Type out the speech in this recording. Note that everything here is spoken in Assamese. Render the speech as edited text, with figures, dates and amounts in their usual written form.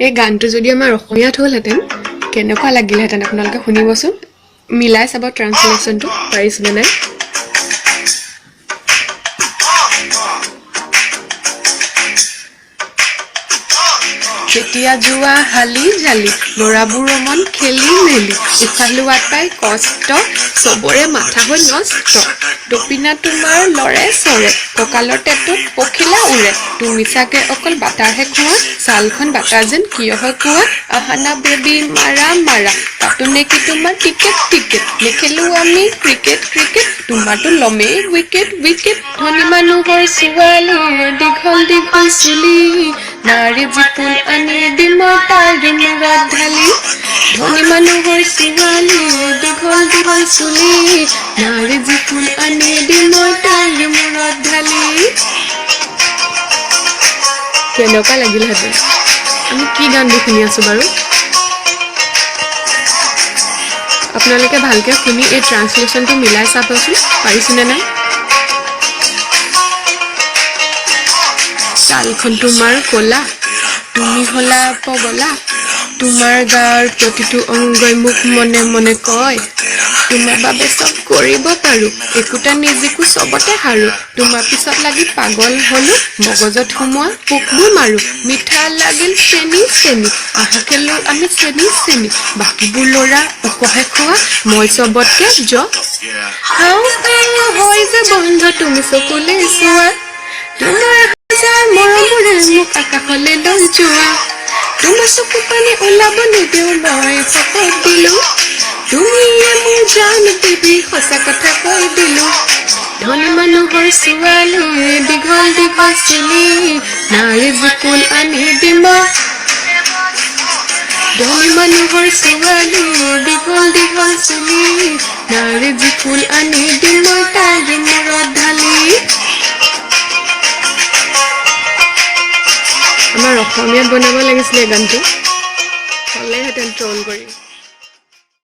এই গানটো যদি আমাৰ অসমীয়াত হ'লহেঁতেন কেনেকুৱা লাগিলহেঁতেন আপোনালোকে শুনিবচোন মিলাই চাব ট্ৰান্সলেশ্যনটো পাৰিছেনে নাই যেতিয়া যোৱা হালি জালি ল'ৰাবোৰ মন খেলি মেলি উশাহ লোৱাত পাই কষ্ট চবৰে মাথা হৈ নষ্ট টপিনা তোমাৰ লৰে চৰে কঁকালৰ টেটত পখিলা উৰে তুমি চাগে অকল বাটাৰহে খোৱা ছালখন বাটা যেন কিয় হয় কোৱা আহানা বেবী মাৰা মাৰা তাতো নেকি তোমাৰ টিকেট টিকেট নেখেলো আমি ক্ৰিকেট ক্ৰিকেট তোমাৰতো লমেই উইকেট উইকেট ধনী মানুহৰ ছোৱালী দীঘল দীঘল চুলি নাৰী জিপুল আনি দিম তাৰ মূৰত ঢালি ধনী মানুহৰ ছোৱালী দীঘল দীঘল চুলি নাৰী জিপুল আনি দিম তাৰ মূৰত ঢালি কেনেকুৱা লাগিলহেঁতেন আমি কি গান শুনি আছো বাৰু আপোনালোকে ভালকে শুনি এই ট্ৰান্সলেশ্যনটো মিলাই চাবচোন পাৰিছেনে নাই ছালখন তোমাৰ ক'লা তুমি হলা পগলা তোমাৰ গাৰ প্ৰতিটো অংগই মোক মনে মনে কয় তোমাৰ বাবে চব কৰিব পাৰো একোটা নিজকো চবতে হাৰো তোমাৰ পিছত লাগি পাগল হলো মগজত সোমোৱা পোকবোৰ মাৰো মিঠা লাগিল চেনি চেনি আহা খেলো আমি চেনি চেনি বাকীবোৰ ল'ৰা উপহে খোৱা মই চবতকে খাওঁ হয় যে বন্ধ তুমি চকুলে চোৱা তোমাৰ মৰমৰে মোক আকাশলৈ লৈ যোৱা তোমাৰ চকু পানী ওলাব নিদিওঁ মই শপত দিলো তুমিয়ে মোৰ জান বেবী সঁচা কথা কৈ দিলো ধনী মানুহৰ ছোৱালী দীঘল দীঘল চুলি নাৰী জিপুল আনি দিম ধনী মানুহৰ ছোৱালী দীঘল দীঘল চুলি নাৰী জিপুল আনি দিম তাৰ মূৰত ঢালি আমাৰ অসমীয়াত বনাব লাগিছিলে গানটো হ'লেহেঁতেন ট্ৰল কৰি